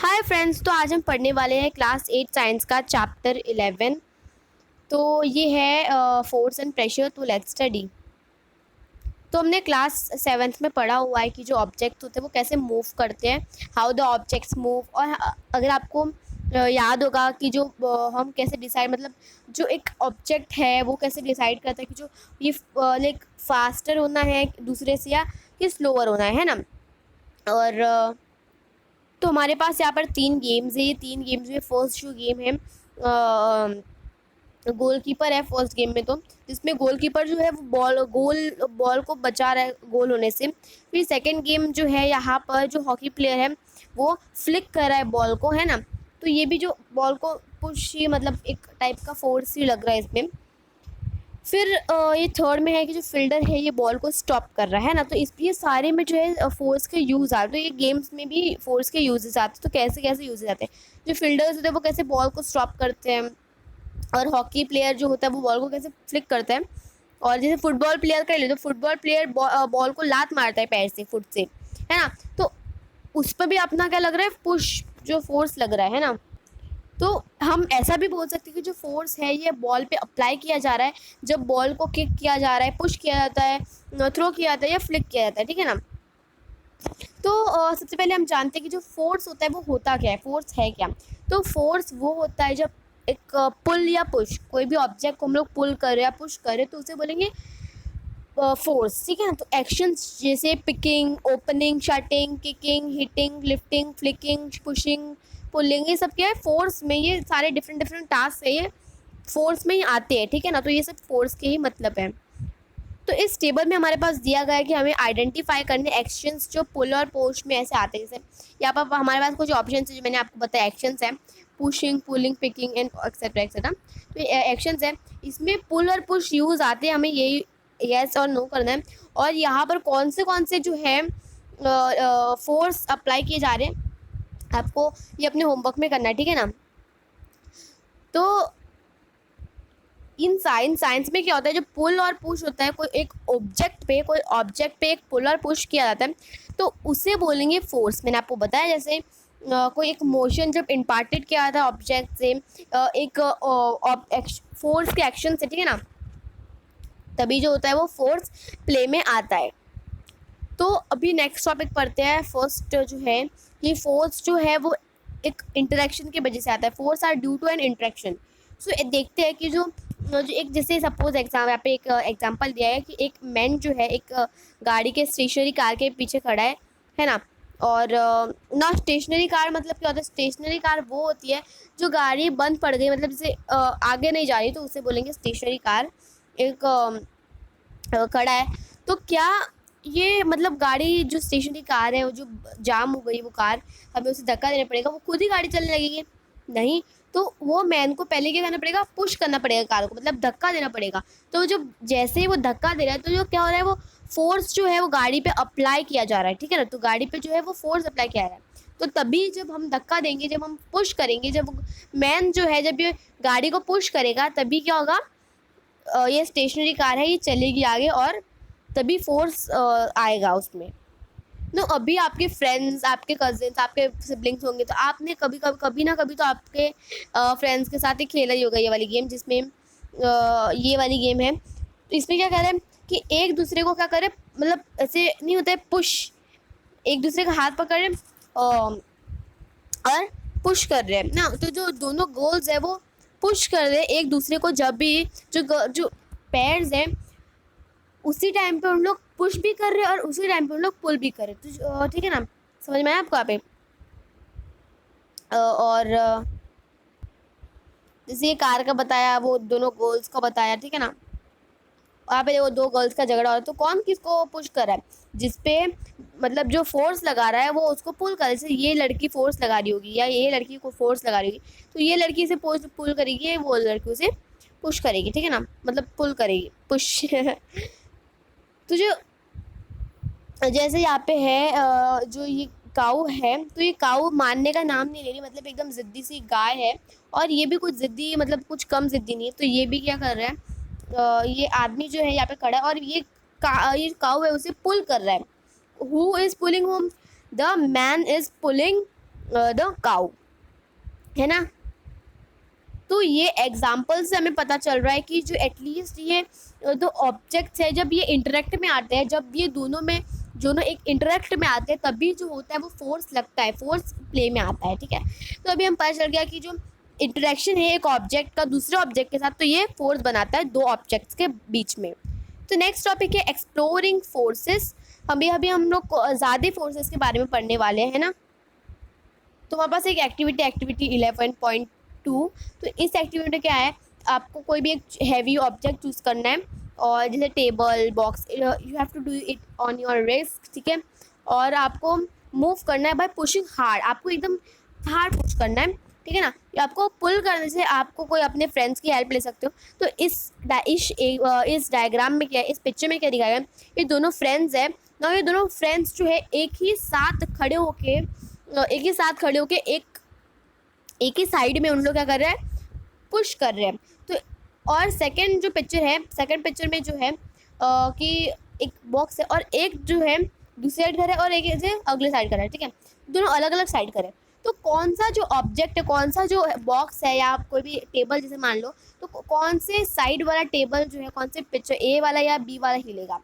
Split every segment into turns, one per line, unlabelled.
Hi friends, तो आज हम पढ़ने वाले हैं क्लास 8 साइंस का चैप्टर 11। तो ये है फोर्स एंड प्रेशर। तो लेट्स स्टडी। तो हमने क्लास 7th में पढ़ा हुआ है कि जो ऑब्जेक्ट होते हैं वो कैसे मूव करते हैं, हाउ द ऑब्जेक्ट्स मूव। और अगर आपको याद होगा कि जो हम कैसे डिसाइड मतलब जो एक ऑब्जेक्ट है वो कैसे डिसाइड करता है कि जो ये लाइक फास्टर होना है दूसरे से या कि स्लोअर होना है ना। और तो हमारे पास यहाँ पर 3 गेम्स है। ये 3 गेम्स में फर्स्ट जो गेम है गोलकीपर है फर्स्ट गेम में, तो जिसमें गोलकीपर जो है वो बॉल को बचा रहा है गोल होने से। फिर सेकंड गेम जो है यहाँ पर जो हॉकी प्लेयर है वो फ्लिक कर रहा है बॉल को, है ना। तो ये भी जो बॉल को पुश ही मतलब एक टाइप का फोर्स ही लग रहा है इसमें। फिर ये थर्ड में है कि जो फील्डर है ये बॉल को स्टॉप कर रहा है ना। तो इस ये सारे में जो है फोर्स के यूज़ आते हैं। तो ये गेम्स में भी फोर्स के यूजेस आते हैं। तो कैसे कैसे यूजेस आते हैं, जो फील्डर्स होते हैं वो कैसे बॉल को स्टॉप करते हैं, और हॉकी प्लेयर जो होता है वो बॉल को कैसे फ्लिक करता है। और जैसे फुटबॉल प्लेयर कर ले तो फुटबॉल प्लेयर बॉल को लात मारता है पैर से, फुट से, है ना। तो उस पर भी अपना क्या लग रहा है, पुश जो फोर्स लग रहा है ना। तो हम ऐसा भी बोल सकते हैं कि जो फोर्स है ये बॉल पे अप्लाई किया जा रहा है जब बॉल को किक किया जा रहा है, पुश किया जाता है, थ्रो किया जाता है या फ्लिक किया जाता है, ठीक है ना। तो सबसे पहले हम जानते हैं कि जो फोर्स होता है वो होता क्या है, फोर्स है क्या। तो फोर्स वो होता है जब एक पुल या पुश, कोई भी ऑब्जेक्ट को हम लोग पुल कर रहे या पुश कर रहे तो उसे बोलेंगे फोर्स, ठीक है ना। तो एक्शंस जैसे picking, opening, shutting, kicking, hitting, lifting, flicking, pushing, pulling, ये सब क्या है फोर्स में। ये सारे डिफरेंट डिफरेंट टास्क है, ये फोर्स में ही आते हैं, ठीक है ना। तो ये सब फोर्स के ही मतलब है। तो इस टेबल में हमारे पास दिया गया है कि हमें आइडेंटिफाई करने एक्शंस जो पुल और पुश में ऐसे आते हैं। जैसे यहाँ पर हमारे पास कुछ ऑप्शन है जो मैंने आपको बताया, एक्शंस है pushing, pulling, picking and etcetera etcetera. तो ये एक्शंस है, इसमें पुल और पुश यूज आते हैं, हमें यही यस और नो करना है। और यहाँ पर कौन से जो है फोर्स अप्लाई किए जा रहे हैं आपको ये अपने होमवर्क में करना है, ठीक है ना। तो इन साइंस में क्या होता है, जो पुल और पुश होता है, कोई एक ऑब्जेक्ट पे एक पुल और पुश किया जाता है तो उसे बोलेंगे फोर्स। मैंने आपको बताया जैसे कोई एक मोशन जब इम्पार्टेड किया जाता है ऑब्जेक्ट से एक फोर्स के एक्शन से, ठीक है ना, तभी जो होता है वो फोर्स प्ले में आता है। तो अभी नेक्स्ट टॉपिक पढ़ते हैं। फर्स्ट जो है कि फोर्स जो है वो एक इंटरेक्शन की वजह से आता है। Force are due to an interaction. So देखते हैं कि जो एक जैसे सपोज एग्जाम, यहाँ पे एक एग्जांपल दिया है कि एक मैन जो है एक गाड़ी के स्टेशनरी कार के पीछे खड़ा है ना। और ना स्टेशनरी कार मतलब क्या होता है, स्टेशनरी कार वो होती है जो गाड़ी बंद पड़ गई, मतलब जैसे आगे नहीं जा रही तो उसे बोलेंगे स्टेशनरी कार। एक खड़ा है तो क्या ये मतलब गाड़ी जो स्टेशनरी कार है वो जो जाम हो गई वो कार, हमें उसे धक्का देना पड़ेगा, वो खुद ही गाड़ी चलने लगेगी? नहीं। तो वो मैन को पहले क्या करना पड़ेगा, पुश करना पड़ेगा कार को, मतलब धक्का देना पड़ेगा। तो जो जैसे ही वो धक्का दे रहा है तो जो क्या हो रहा है, वो फोर्स जो है वो गाड़ी पे अप्लाई किया जा रहा है, ठीक है ना। तो गाड़ी पे जो है वो फोर्स अप्लाई किया जा रहा है। तो तभी जब हम धक्का देंगे, जब हम पुश करेंगे, जब मैन जो है जब ये गाड़ी को पुश करेगा तभी क्या होगा, ये स्टेशनरी कार है ये चलेगी आगे और तभी फोर्स आएगा उसमें। नो अभी आपके फ्रेंड्स, आपके कजिन्स, आपके सिबलिंग्स होंगे तो आपने कभी ना कभी तो आपके फ्रेंड्स के साथ ही खेला ही होगा ये वाली गेम, जिसमें ये वाली गेम है। तो इसमें क्या कर रहे हैं कि एक दूसरे को क्या करें, मतलब ऐसे नहीं होता है पुश, एक दूसरे का हाथ पकड़ रहे और पुश कर रहे हैं ना। तो जो दोनों गोल्स है वो पुश कर रहे हैं एक दूसरे को। जब भी जो पैर्स हैं उसी टाइम पे उन लोग पुश भी कर रहे हैं और उसी टाइम पे उन लोग पुल भी कर रहे हैं। तो ठीक है ना, समझ में आया आपको यहाँ पे। और जैसे ये कार का बताया, वो दोनों गर्ल्स का बताया, ठीक है ना। वहाँ पे वो दो गर्ल्स का झगड़ा हो रहा है तो कौन किसको पुश कर रहा है, जिसपे मतलब जो फोर्स लगा रहा है वो उसको पुल कर, जैसे ये लड़की फोर्स लगा रही होगी या ये लड़की को फोर्स लगा रही होगी तो ये लड़की से पुल करेगी, वो लड़की उसे पुश करेगी, ठीक है ना, मतलब पुल करेगी, पुश तो जो जैसे यहाँ पे है जो ये काऊ है तो ये काऊ मानने का नाम नहीं ले रही, मतलब एकदम ज़िद्दी सी गाय है। और ये भी कुछ ज़िद्दी, मतलब कुछ कम ज़िद्दी नहीं है। तो ये भी क्या कर रहा है, ये आदमी जो है यहाँ पे खड़ा है और ये काऊ है उसे पुल कर रहा है। Who is pulling home, the man is pulling the cow, है ना। तो ये एग्जाम्पल से हमें पता चल रहा है कि जो एटलीस्ट ये दो ऑब्जेक्ट्स है जब ये इंटरेक्ट में आते हैं, जब ये दोनों एक इंटरेक्ट में आते हैं तभी जो होता है वो फोर्स लगता है, फोर्स प्ले में आता है, ठीक है। तो अभी हम पता चल गया कि जो इंटरेक्शन है एक ऑब्जेक्ट का दूसरे ऑब्जेक्ट के साथ, तो ये फोर्स बनाता है दो ऑब्जेक्ट्स के बीच में। तो नेक्स्ट टॉपिक है एक्सप्लोरिंग फोर्सेस। अभी हम लोग ज़्यादा फोर्सेस के बारे में पढ़ने वाले हैं, है ना। तो हमारे पास एक एक्टिविटी 11.2। तो इस एक्टिविटी में क्या है, आपको कोई भी एक हैवी ऑब्जेक्ट चूज करना है, और जैसे table, box, you have to do it on your risk, ठीक है। और आपको मूव करना है बाय पुशिंग हार्ड, आपको एकदम हार्ड पुश करना है, ठीक है ना। आपको पुल करने से आपको कोई अपने फ्रेंड्स की हेल्प ले सकते हो। तो इस डायग्राम में क्या है, इस पिक्चर में क्या दिखाया है, ये दोनों फ्रेंड्स है ना। ये दोनों फ्रेंड्स जो है एक ही साथ खड़े होके एक ही साइड में उन लोग क्या कर रहे हैं, पुश कर रहे हैं। तो और सेकंड जो पिक्चर है, सेकंड पिक्चर में जो है कि एक बॉक्स है और एक जो है दूसरी साइड कर रहा है और एक ऐसे अगले साइड कर रहा है, ठीक है। दोनों अलग अलग साइड कर रहे हैं। तो कौन सा जो ऑब्जेक्ट है, कौन सा जो बॉक्स है या कोई भी टेबल जैसे मान लो, तो कौन से साइड वाला टेबल जो है, कौन से पिक्चर, ए वाला या बी वाला हिलेगा।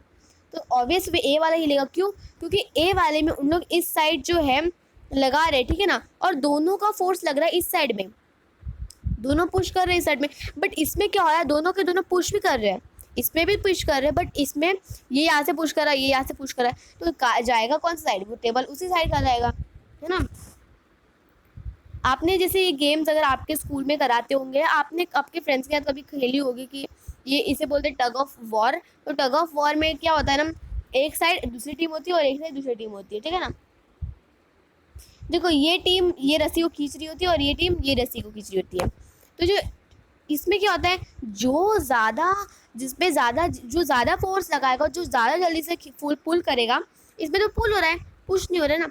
तो ऑब्वियस वे ए वाला हिलेगा, क्यों, क्योंकि ए वाले में उन लोग इस साइड जो है लगा रहे, ठीक है ना। और दोनों का फोर्स लग रहा है इस साइड में, दोनों पुश कर रहे हैं इस साइड में। बट इसमें क्या हो रहा है, दोनों के दोनों पुश भी कर रहे हैं, इसमें भी पुश कर रहे हैं, बट इसमें ये यहाँ से पुश कर रहा है, ये यहाँ से पुश कर रहा है। तो जाएगा कौन सा साइड, वो टेबल उसी साइड का जाएगा, है ना। आपने जैसे ये गेम्स अगर आपके स्कूल में कराते होंगे, आपने आपके फ्रेंड्स के साथ कभी खेली होगी कि ये इसे बोलते हैं टग ऑफ वॉर। तो टग ऑफ वॉर में क्या होता है ना, एक साइड दूसरी टीम होती है और एक साइड दूसरी टीम होती है, ठीक है ना। देखो ये टीम ये रस्सी को खींच रही होती है और ये टीम ये रस्सी को खींच रही होती है। तो जो इसमें क्या होता है, जो ज़्यादा फोर्स लगाएगा, जो ज़्यादा जल्दी से पुल करेगा, इसमें तो पुल हो रहा है, पुश नहीं हो रहा है ना।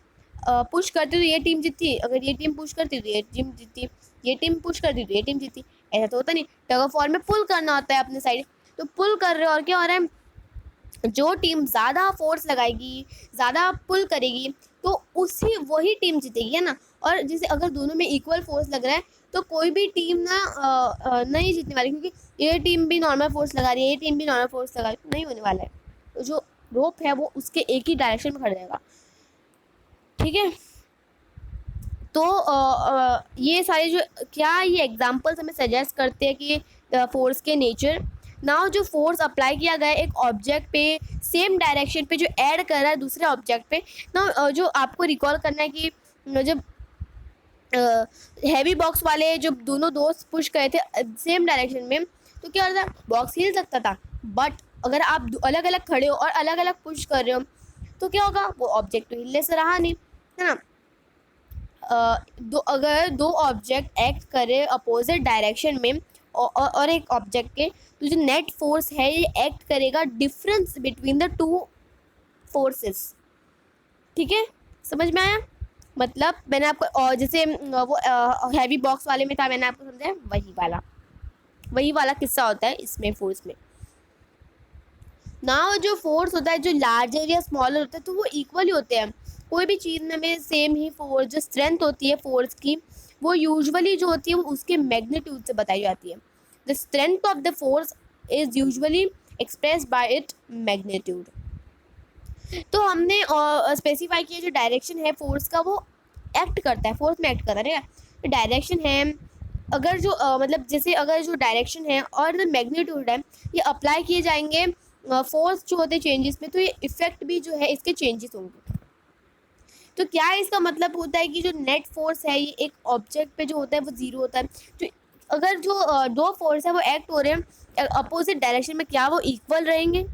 पुश करती तो ये टीम जीतती, अगर ये टीम पुश करती तो ये टीम जीतती, ये टीम पुश करती तो ये टीम जीतती। ऐसा तो होता नहीं, टग ऑफ वॉर में पुल करना होता है अपने साइड। तो पुल कर रहे हो और क्या हो रहा है, जो टीम ज़्यादा फोर्स लगाएगी, ज़्यादा पुल करेगी, तो वही टीम जीतेगी, है ना। और जैसे अगर दोनों में इक्वल फोर्स लग रहा है तो कोई भी टीम ना नहीं जीतने वाली, क्योंकि ये टीम भी नॉर्मल फोर्स लगा रही है, ये टीम भी नॉर्मल फोर्स लगा रही है, नहीं होने वाला है। तो जो रोप है वो उसके एक ही डायरेक्शन में खड़ जाएगा, ठीक है। तो ये सारे जो क्या ये एग्जांपल्स हमें सजेस्ट करते हैं कि फोर्स के नेचर। नाउ जो फोर्स अप्लाई किया गया है एक ऑब्जेक्ट पे सेम डायरेक्शन पे, जो ऐड कर रहा है दूसरे ऑब्जेक्ट पे। नाउ जो आपको रिकॉल करना है कि जब हैवी बॉक्स वाले जो दोनों दोस्त पुश करे थे सेम डायरेक्शन में, तो क्या होता था, बॉक्स हिल सकता था। बट अगर आप अलग अलग खड़े हो और अलग अलग पुश कर रहे हो तो क्या होगा, वो ऑब्जेक्ट तो हिलने से रहा नहीं, है ना। अगर दो ऑब्जेक्ट एक्ट करे अपोजिट डायरेक्शन में और एक ऑब्जेक्ट के, तो जो नेट फोर्स है ये एक्ट करेगा difference between the two forces, ठीक है। समझ में आया, मतलब मैंने आपको जैसे वो हैवी बॉक्स वाले में था, मैंने आपको समझाया वही वाला किस्सा होता है इसमें फोर्स में। ना जो फोर्स होता है, जो लार्जर या स्मॉलर होता है, तो वो इक्वली होते हैं। कोई भी चीज़ में सेम ही फोर्स, जो स्ट्रेंथ होती है फोर्स की, वो यूजुअली जो होती है वो उसके मैग्नीट्यूड से बताई जाती है। The strength of the force is usually expressed by it magnitude. तो हमने स्पेसिफाई किया जो डायरेक्शन है फोर्स का, वो एक्ट करता है, फोर्स में एक्ट करता है। तो डायरेक्शन है, अगर जो मतलब जैसे अगर जो डायरेक्शन है और जो मैग्नीट्यूड है ये अप्लाई किए जाएंगे फोर्स जो होते हैं चेंजेस में, तो ये इफेक्ट भी जो है इसके चेंजेस होंगे। तो क्या इसका मतलब होता है कि जो नेट फोर्स है ये एक ऑब्जेक्ट पे जो होता है वो जीरो होता है। तो अगर जो दो फोर्स है वो एक्ट हो रहे हैं अपोजिट डायरेक्शन में, क्या वो इक्वल रहेंगे।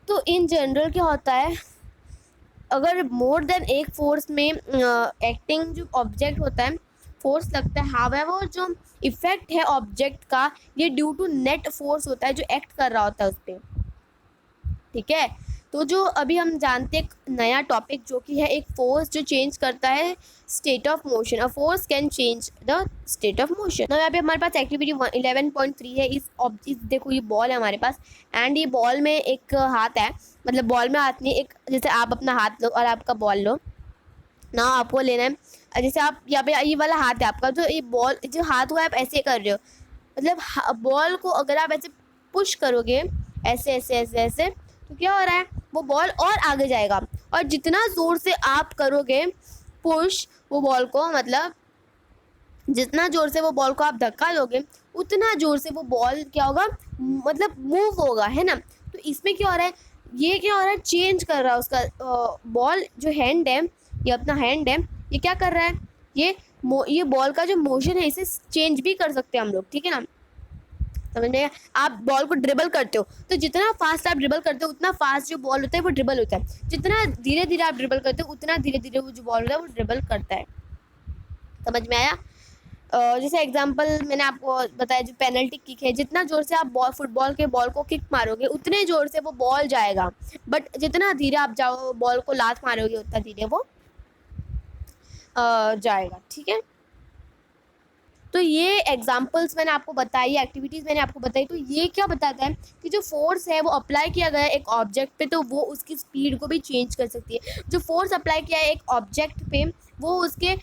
तो इन जनरल क्या होता है, अगर मोर देन एक फोर्स में एक्टिंग जो ऑब्जेक्ट होता है फोर्स लगता है, हावेवर जो इफेक्ट है ऑब्जेक्ट का ये ड्यू टू नेट फोर्स होता है जो एक्ट कर रहा होता है उस पर, ठीक है। तो जो अभी हम जानते हैं एक नया टॉपिक जो कि है एक फोर्स जो चेंज करता है state of motion. A force can change the state of motion. तो यहाँ पे हमारे पास एक्टिविटी 11.3 है। इस देखो ये बॉल है हमारे पास, एंड ये बॉल में एक हाथ है, मतलब बॉल में हाथ नहीं, एक जैसे आप अपना हाथ लो और आपका बॉल लो, ना आपको लेना है, जैसे आप यहाँ पे ये वाला हाथ है आपका, जो ये बॉल जो हाथ हुआ है आप ऐसे कर रहे हो, मतलब बॉल को अगर आप ऐसे पुश करोगे ऐसे ऐसे ऐसे ऐसे, तो क्या हो रहा है, वो बॉल और आगे जाएगा। और जितना ज़ोर से आप करोगे पुश वो बॉल को, मतलब जितना ज़ोर से वो बॉल को आप धक्का दोगे उतना ज़ोर से वो बॉल क्या होगा, मतलब मूव होगा, है ना। तो इसमें क्या हो रहा है, ये क्या हो रहा है, चेंज कर रहा है उसका बॉल जो हैंड है, ये अपना हैंड है, ये क्या कर रहा है, ये बॉल का जो मोशन है इसे चेंज भी कर सकते हैं हम लोग, ठीक है ना। समझ में आया? आप बॉल को ड्रिबल करते हो तो जितना फास्ट आप ड्रिबल करते हो उतना फास्ट जो बॉल होता है वो ड्रिबल होता है, जितना धीरे धीरे आप ड्रिबल करते हो उतना धीरे धीरे वो जो बॉल होता है वो ड्रिबल करता है। समझ में आया? जैसे एग्जांपल मैंने आपको बताया, जो पेनल्टी किक है, जितना जोर से आप फुटबॉल के बॉल को किक मारोगे उतने जोर से वो बॉल जाएगा, बट जितना धीरे आप जाओ बॉल को लात मारोगे उतना धीरे वो जाएगा, ठीक है। तो ये एग्जांपल्स मैंने आपको बताई, एक्टिविटीज़ मैंने आपको बताई, तो ये क्या बताता है कि जो फोर्स है वो अप्लाई किया गया है एक ऑब्जेक्ट पे तो वो उसकी स्पीड को भी चेंज कर सकती है। जो फोर्स अप्लाई किया है एक ऑब्जेक्ट पे वो उसके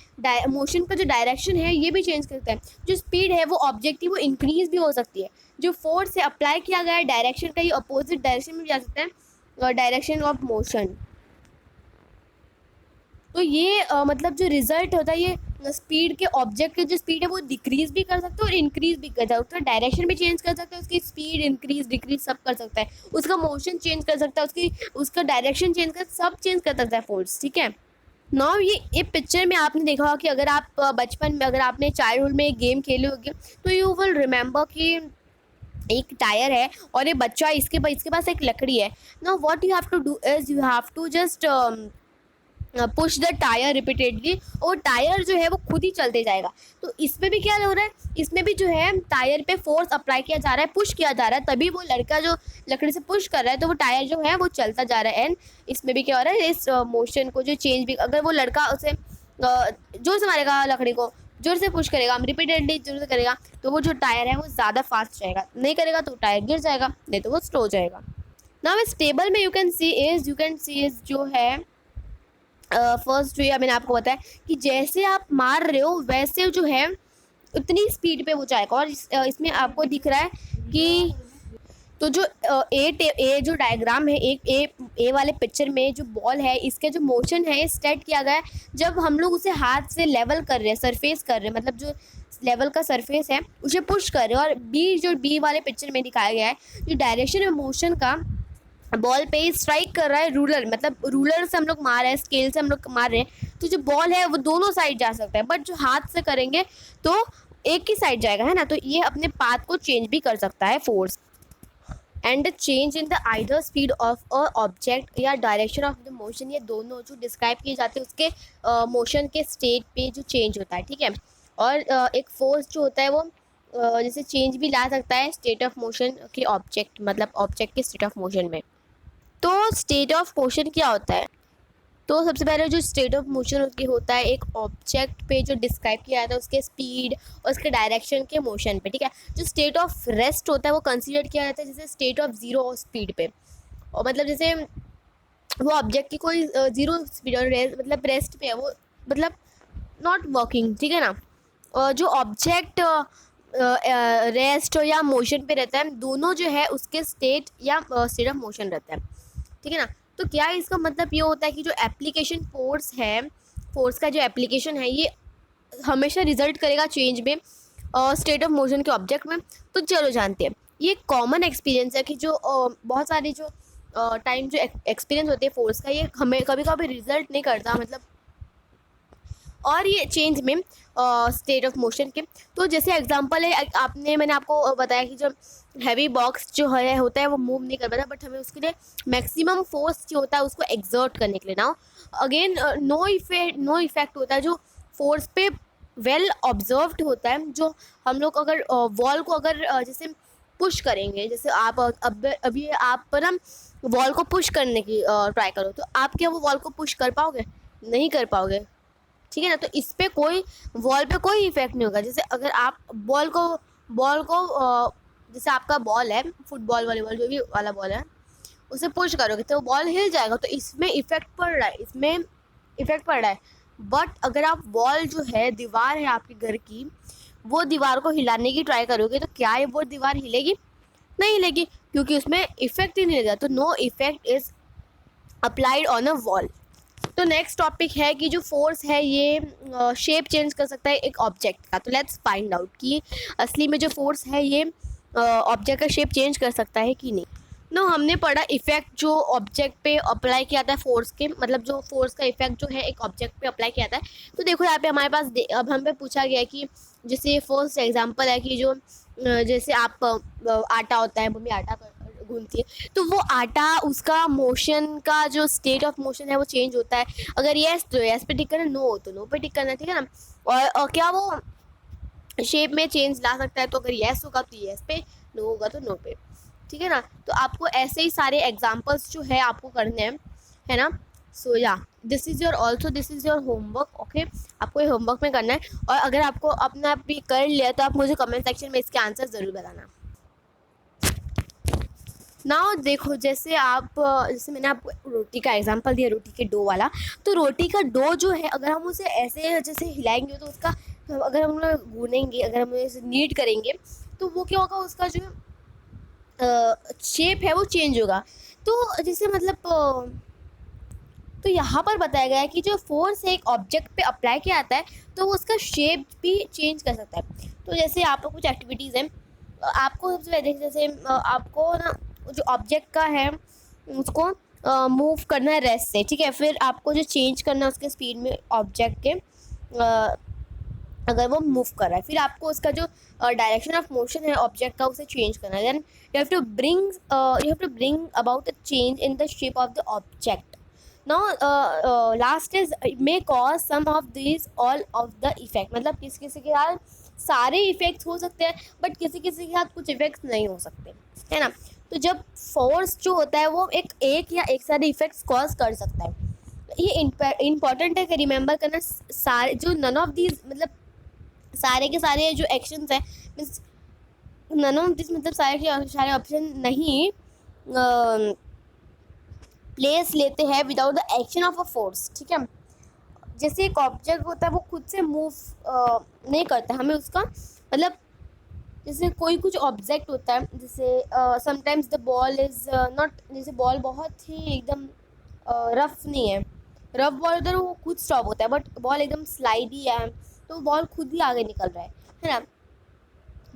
मोशन का जो डायरेक्शन है ये भी चेंज करता है। जो स्पीड है वो ऑब्जेक्ट की वो इंक्रीज भी हो सकती है। जो फोर्स है अप्लाई किया गया है डायरेक्शन का ये अपोजिट डायरेक्शन में भी जा सकता है, डायरेक्शन ऑफ मोशन। तो ये मतलब जो रिजल्ट होता है ये स्पीड के ऑब्जेक्ट की जो स्पीड है वो डिक्रीज भी कर सकता है और इंक्रीज भी कर सकता है, उसका डायरेक्शन भी चेंज कर सकता है, उसकी स्पीड इंक्रीज डिक्रीज सब कर सकता है, उसका मोशन चेंज कर सकता है, उसका डायरेक्शन चेंज कर सब चेंज कर सकता है फोर्स, ठीक है। नाउ ये पिक्चर में आपने देखा होगा कि अगर आप बचपन में अगर आपने चाइल्डहुड में एक गेम खेले होगे तो यू विल रिमेंबर कि एक टायर है और ये बच्चा इसके पास एक लकड़ी है। Now what you have to do is you have to just push the tyre repeatedly, और टायर जो है वो खुद ही चलते जाएगा। तो इसमें भी क्या हो रहा है, इसमें भी जो है टायर पे फोर्स अप्लाई किया जा रहा है, पुश किया जा रहा है, तभी वो लड़का जो लकड़ी से पुश कर रहा है तो वो टायर जो है वो चलता जा रहा है। एंड इसमें भी क्या हो रहा है, इस मोशन को जो चेंज भी, अगर वो लड़का उसे जोर से मारेगा, लकड़ी को जोर से पुश करेगा, रिपीटेडली जोर से करेगा, तो वो जो टायर है वो ज़्यादा फास्ट जाएगा, नहीं करेगा तो टायर गिर जाएगा, नहीं तो वो स्लो हो जाएगा। नाउ इस टेबल में यू कैन सी इज जो है फर्स्ट जो है मैंने आपको बताया कि जैसे आप मार रहे हो वैसे जो है उतनी स्पीड पे वो जाएगा। और इसमें आपको दिख रहा है कि तो जो ए जो डायग्राम है, एक ए वाले पिक्चर में जो बॉल है इसके जो मोशन है ये स्टार्ट किया गया है जब हम लोग उसे हाथ से लेवल कर रहे हैं, सरफेस कर रहे हैं, मतलब जो लेवल का सरफेस है उसे पुश कर रहे हैं। और बी वाले पिक्चर में दिखाया गया है जो डायरेक्शन है मोशन का, बॉल पे स्ट्राइक कर रहा है रूलर, मतलब रूलर से हम लोग मार रहे हैं, स्केल से हम लोग मार रहे हैं, तो जो बॉल है वो दोनों साइड जा सकता है, बट जो हाथ से करेंगे तो एक ही साइड जाएगा, है ना। तो ये अपने पाथ को चेंज भी कर सकता है force. And change in the either speed of a object या डायरेक्शन ऑफ द मोशन, ये दोनों जो डिस्क्राइब किए जाते हैं उसके मोशन के स्टेट पे जो चेंज होता है, ठीक है। और एक फोर्स जो होता है वो जैसे चेंज भी ला सकता है स्टेट ऑफ मोशन के ऑब्जेक्ट, मतलब ऑब्जेक्ट के स्टेट ऑफ मोशन में। तो स्टेट ऑफ मोशन क्या होता है, तो सबसे पहले जो स्टेट ऑफ मोशन उसकी होता है एक ऑब्जेक्ट पे जो डिस्क्राइब किया जाता है उसके स्पीड और उसके डायरेक्शन के मोशन पे, ठीक है। जो स्टेट ऑफ रेस्ट होता है वो कंसीडर किया जाता है जैसे स्टेट ऑफ जीरो स्पीड पे, और मतलब जैसे वो ऑब्जेक्ट की कोई जीरो स्पीड और मतलब रेस्ट पे है, वो मतलब नॉट वर्किंग, ठीक है ना। और जो ऑब्जेक्ट रेस्ट या मोशन पे रहता है दोनों जो है उसके स्टेट या स्टेट ऑफ मोशन रहता है, ठीक है ना। तो क्या इसका मतलब ये होता है कि जो एप्लीकेशन फोर्स है, फोर्स का जो एप्लीकेशन है ये हमेशा रिजल्ट करेगा चेंज में स्टेट ऑफ मोशन के ऑब्जेक्ट में। तो चलो जानते हैं, ये कॉमन एक्सपीरियंस है कि जो बहुत सारी जो टाइम जो एक्सपीरियंस होते हैं फोर्स का ये हमें कभी कभी रिजल्ट नहीं करता, मतलब और ये चेंज में स्टेट ऑफ मोशन के। तो जैसे एग्जांपल है मैंने आपको बताया कि जब हैवी बॉक्स जो है होता है वो मूव नहीं कर पाता, बट हमें उसके लिए मैक्सिमम फोर्स जो होता है उसको एक्सर्ट करने के लिए ना अगेन नो इफेक्ट होता है जो फोर्स पे वेल ऑब्जर्व्ड होता है। जो हम लोग अगर वॉल को अगर जैसे पुश करेंगे, जैसे आप अभी आप ना वॉल को पुश करने की ट्राई करो, तो आप क्या वो वॉल को पुश कर पाओगे? नहीं कर पाओगे, ठीक है ना। तो इस पे कोई वॉल पे कोई इफेक्ट नहीं होगा। जैसे अगर आप बॉल को जैसे आपका बॉल है फुटबॉल वॉलीबॉल जो भी वाला बॉल है उसे पुश करोगे तो बॉल हिल जाएगा, तो इसमें इफेक्ट पड़ रहा है, इसमें इफेक्ट पड़ रहा है। बट अगर आप वॉल जो है, दीवार है आपके घर की, वो दीवार को हिलाने की ट्राई करोगे तो क्या वो दीवार हिलेगी? नहीं हिलेगी, क्योंकि उसमें इफेक्ट ही नहीं लगा। तो no effect is applied on a wall. तो नेक्स्ट टॉपिक है कि जो फोर्स है ये शेप चेंज कर सकता है एक ऑब्जेक्ट का। तो लेट्स फाइंड आउट कि असली में जो फोर्स है ये ऑब्जेक्ट का शेप चेंज कर सकता है कि नहीं। नो हमने पढ़ा इफेक्ट जो ऑब्जेक्ट पे अप्लाई किया जाता है फोर्स के, मतलब जो फोर्स का इफेक्ट जो है एक ऑब्जेक्ट पे अप्लाई किया जाता है। तो देखो यहाँ पे हमारे पास अब हम पे पूछा गया है कि जैसे फर्स्ट एग्जांपल है कि जो जैसे आप आटा होता है, मम्मी आटा गूंथती है, तो वो आटा उसका मोशन का जो स्टेट ऑफ मोशन है वो चेंज होता है। अगर यस तो यस पे टिक करना, नो तो नो पे टिक करना, ठीक है ना। और क्या वो शेप में चेंज ला सकता है? तो अगर यस होगा तो यस पे, नो होगा तो नो पे, ठीक है ना। तो आपको ऐसे ही सारे एग्जाम्पल्स जो है आपको करने हैं, है ना। सो या this is your also this is your homework, okay. आपको ये होमवर्क में करना है, और अगर आपको अपना भी कर लिया तो आप मुझे कमेंट सेक्शन में इसके आंसर ज़रूर बताना। ना देखो, जैसे जैसे मैंने आपको रोटी का एग्जांपल दिया, रोटी के डो वाला। तो रोटी का डो जो है अगर हम उसे ऐसे जैसे हिलाएंगे तो उसका, अगर हम लोग गूनेंगे, अगर हम इसे नीड करेंगे तो वो क्या होगा, उसका जो शेप है वो चेंज होगा। तो जैसे मतलब तो यहाँ पर बताया गया है कि जो फोर्स है एक ऑब्जेक्ट पे अप्लाई किया जाता है तो वो उसका शेप भी चेंज कर सकता है। तो जैसे आप कुछ एक्टिविटीज़ हैं, आपको सबसे पहले जैसे आपको ना जो ऑब्जेक्ट का है उसको मूव करना है रेस्ट से, ठीक है। फिर आपको जो चेंज करना है उसके स्पीड में ऑब्जेक्ट के, अगर वो मूव कर रहा है, फिर आपको उसका जो डायरेक्शन ऑफ मोशन है ऑब्जेक्ट का उसे चेंज करना है। Then you have to bring about a change in the shape of the object. Now last is may cause some of this all of the effect, मतलब किसी किसी के साथ सारे इफेक्ट्स हो सकते हैं बट किसी किसी के साथ कुछ इफेक्ट्स नहीं हो सकते, है ना। तो जब फोर्स जो होता है वो एक या एक सारे इफेक्ट्स कॉज कर सकता है। ये इम्पॉर्टेंट है कि रिमेंबर करना, सारे जो नन ऑफ दीज, मतलब सारे के सारे जो एक्शंस हैं, मीन्स नन ऑफ दिस, मतलब सारे के सारे ऑप्शन नहीं प्लेस लेते हैं without the action of a force, ठीक है। जैसे एक ऑब्जेक्ट होता है वो खुद से मूव नहीं करता, हमें उसका मतलब, जैसे कोई कुछ ऑब्जेक्ट होता है, जैसे sometimes the ball is not, जैसे बॉल बहुत ही एकदम रफ नहीं है, रफ बॉल उधर वो खुद स्टॉप होता है, बट बॉल एकदम स्लाइडी है तो बॉल खुद ही आगे निकल रहा है ना।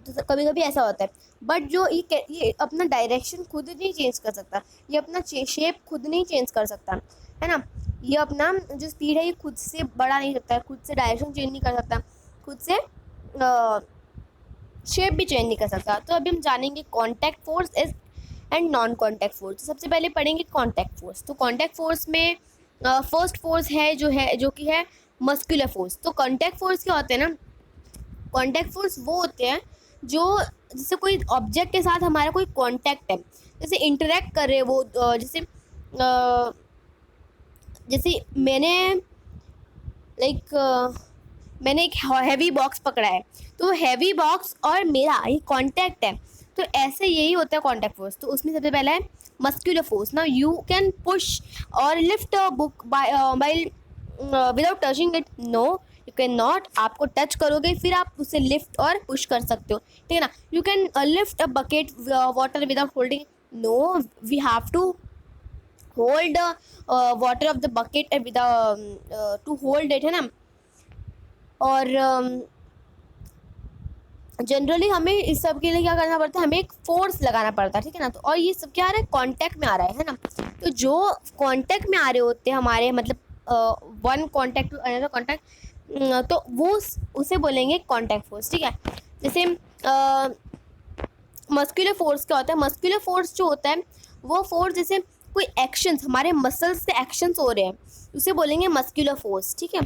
तो कभी कभी ऐसा होता है, बट जो ये अपना डायरेक्शन खुद नहीं चेंज कर सकता, ये अपना शेप खुद नहीं चेंज कर सकता, है ना। ये अपना जो स्पीड है ये खुद से बढ़ा नहीं सकता, खुद से डायरेक्शन चेंज नहीं कर सकता, खुद से शेप भी चेंज नहीं कर सकता। तो अभी हम जानेंगे contact force is and non contact force. तो सबसे पहले पढ़ेंगे कॉन्टैक्ट फोर्स। तो कॉन्टैक्ट फोर्स में फर्स्ट फोर्स है जो कि है मस्कुलर फोर्स। तो कॉन्टैक्ट फोर्स क्या होते हैं ना, कॉन्टैक्ट फोर्स वो होते हैं जो जैसे कोई ऑब्जेक्ट के साथ हमारा कोई कॉन्टैक्ट है, जैसे इंटरेक्ट कर रहे हैं वो, जैसे मैंने एक हैवी बॉक्स पकड़ा है, तो हैवी बॉक्स और मेरा ये कांटेक्ट है, तो ऐसे यही होता है कांटेक्ट फोर्स। तो उसमें सबसे पहला है muscular force. Now you can push और lift a book by without touching it, no you can not. आपको टच करोगे फिर आप उसे लिफ्ट और पुश कर सकते हो, ठीक है ना। You can lift a bucket water without holding, no we have to hold water of the bucket without to hold it, है ना। और जनरली हमें इस सब के लिए क्या करना पड़ता है, हमें एक फोर्स लगाना पड़ता है, ठीक है ना। तो और ये सब क्या आ रहा है, कांटेक्ट में आ रहा है ना। तो जो कांटेक्ट में आ रहे होते हैं हमारे, मतलब one contact to another contact, तो वो उसे बोलेंगे कांटेक्ट फोर्स, ठीक है। जैसे मस्कुलर फोर्स क्या होता है, मस्कुलर फोर्स जो होता है वो फोर्स, जैसे कोई एक्शंस हमारे मसल्स से एक्शंस हो रहे हैं उसे बोलेंगे मस्कुलर फोर्स, ठीक है।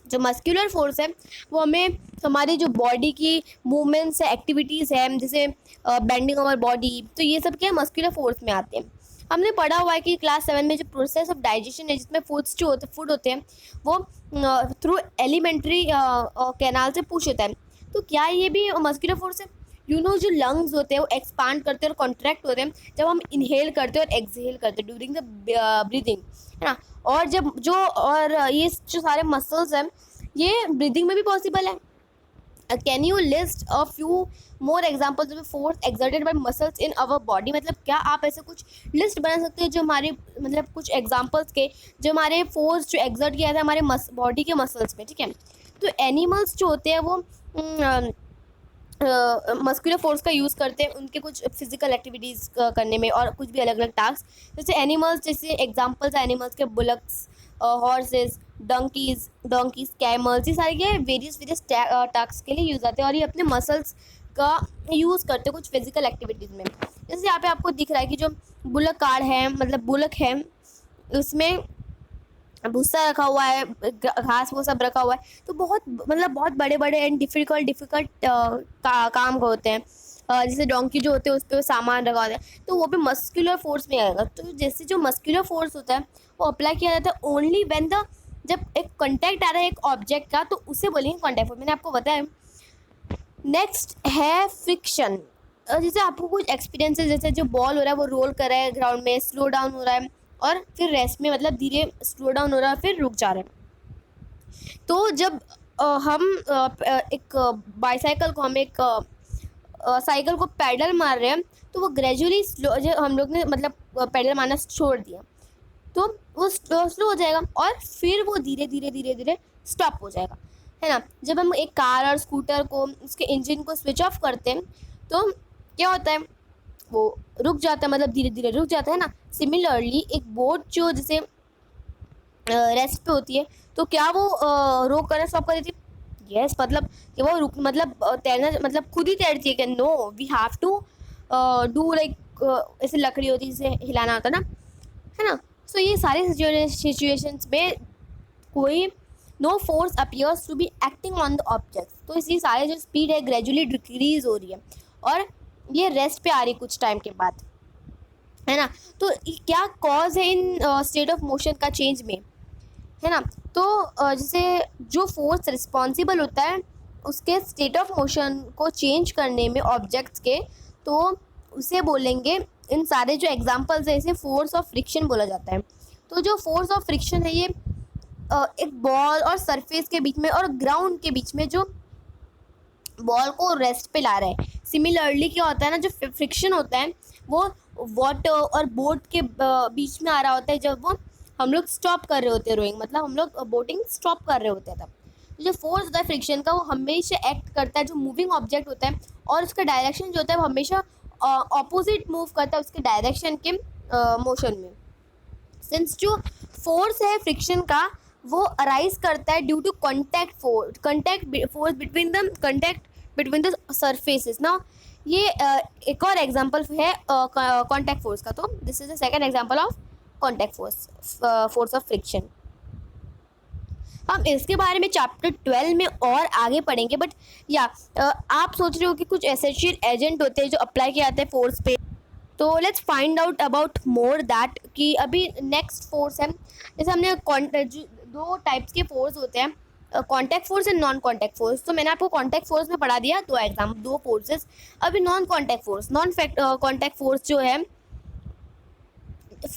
जो मस्कुलर फोर्स है वो हमें हमारी जो बॉडी की मूवमेंट्स है, एक्टिविटीज़ है, जैसे बेंडिंग अवर बॉडी, तो ये सब क्या मस्कुलर फोर्स में आते हैं। हमने पढ़ा हुआ है कि क्लास 7 में जो प्रोसेस ऑफ डाइजेशन है, जिसमें फूड होते हैं वो थ्रू एलिमेंट्री कैनाल से पुश होता है, तो क्या ये भी मस्कुलर फोर्स है? जो लंग्स होते हैं वो एक्सपांड करते हैं और कॉन्ट्रैक्ट होते हैं जब हम इनहेल करते हैं और एक्सहेल करते हैं ड्यूरिंग द ब्रीदिंग, है ना। और ये जो सारे मसल्स हैं ये ब्रीदिंग में भी पॉसिबल है। Can you list a few more examples of force exerted by muscles in our body, मतलब क्या आप ऐसे कुछ लिस्ट बना सकते हो जो हमारे मतलब कुछ एग्जाम्पल्स के जो हमारे फोर्स जो एक्सर्ट किया था हमारे बॉडी के मसल्स पे, ठीक है। तो एनिमल्स जो होते हैं वो मस्कुलर फोर्स का यूज़ करते हैं उनके कुछ फिजिकल एक्टिविटीज़ करने में और कुछ भी अलग अलग टास्क। जैसे एनिमल्स, जैसे एग्जांपल्स है एनिमल्स के बुलक्स, हॉर्सेस, डोंकीज, कैमल्स, ये सारे क्या वेरियस टास्क के लिए यूज़ आते हैं और ये अपने मसल्स का यूज़ करते हैं कुछ फिजिकल एक्टिविटीज़ में। जैसे यहाँ पे आपको दिख रहा है कि जो बुलक कार्ड है, मतलब बुलक है, उसमें भूसा रखा हुआ है, घास वो सब रखा हुआ है, तो बहुत बड़े बड़े एंड डिफ़िकल्ट काम होते हैं। जैसे डोंकी जो होते हैं उस पर सामान रखा होता है, तो वो भी मस्कुलर फोर्स में आएगा। तो जैसे जो मस्कुलर फोर्स होता है वो अप्लाई किया जाता है ओनली व्हेन जब एक कॉन्टैक्ट आ रहा है एक ऑब्जेक्ट का, तो उसे बोलेंगे कॉन्टैक्ट फोर्स, मैंने आपको बताया। नेक्स्ट है फ्रिक्शन। जैसे आपको कुछ एक्सपीरियंस है, जैसे जो बॉल हो रहा है वो रोल कर रहा है ग्राउंड में, स्लो डाउन हो रहा है और फिर रेस्ट में, मतलब धीरे स्लो डाउन हो रहा है फिर रुक जा रहा है। तो जब हम एक बाईसाइकिल को, हम एक साइकिल को पैडल मार रहे हैं, तो वो ग्रेजुअली स्लो, जो हम लोग ने मतलब पैडल मारना छोड़ दिया तो वो स्लो हो जाएगा और फिर वो धीरे धीरे स्टॉप हो जाएगा, है ना। जब हम एक कार और स्कूटर को उसके इंजन को स्विच ऑफ करते हैं तो क्या होता है, वो रुक जाता है, मतलब धीरे धीरे रुक जाता है ना। सिमिलरली एक बोट जो जैसे रेस्ट पे होती है तो क्या वो रोक करना स्टॉप कर देती है? यस, मतलब कि वो रुक, मतलब तैरना, मतलब खुद ही तैरती है कि no we have to do like, ऐसे लकड़ी होती है जिसे हिलाना होता है ना, है ना। सो ये सारे सिचुएशंस में कोई no force appears to be acting on the object, तो इसलिए सारे जो स्पीड है ग्रेजुअली डिक्रीज हो रही है और ये रेस्ट पे आ रही कुछ टाइम के बाद, है ना। तो क्या कॉज है इन स्टेट ऑफ मोशन का चेंज में, है ना। तो जैसे जो फोर्स रिस्पॉन्सिबल होता है उसके स्टेट ऑफ मोशन को चेंज करने में ऑब्जेक्ट्स के, तो उसे बोलेंगे, इन सारे जो एग्जांपल्स है इसे फोर्स ऑफ फ्रिक्शन बोला जाता है। तो जो फोर्स ऑफ फ्रिक्शन है ये एक बॉल और सरफेस के बीच में और ग्राउंड के बीच में जो बॉल को रेस्ट पे ला रहा है। सिमिलरली क्या होता है ना, जो फ्रिक्शन होता है वो वाटर और बोट के बीच में आ रहा होता है जब वो हम लोग स्टॉप कर रहे होते हैं रोइंग, मतलब हम लोग बोटिंग स्टॉप कर रहे होते हैं तब। तो जो फोर्स होता है फ्रिक्शन का वो हमेशा एक्ट करता है जो मूविंग ऑब्जेक्ट होता है और उसका डायरेक्शन जो होता है वो हमेशा ऑपोजिट मूव करता है उसके डायरेक्शन के मोशन में। सिंस जो फोर्स है फ्रिक्शन का वो अराइज करता है due to contact force between the surfaces ना। ये एक और एग्जांपल है कांटेक्ट फोर्स का, तो this is the second example of contact force of friction. हम इसके बारे में चैप्टर 12 में और आगे पढ़ेंगे, बट या आप सोच रहे हो कि कुछ एसेंशियल एजेंट होते हैं जो अप्लाई किए जाते हैं फोर्स पे, तो let's find out about more that कि अभी नेक्स्ट फोर्स है। जैसे हमने दो टाइप्स के फोर्स होते हैं, contact force and non contact force. तो मैंने आपको कॉन्टैक्ट फोर्स में पढ़ा दिया दो फोर्सेस। अभी नॉन कॉन्टैक्ट फोर्स जो है,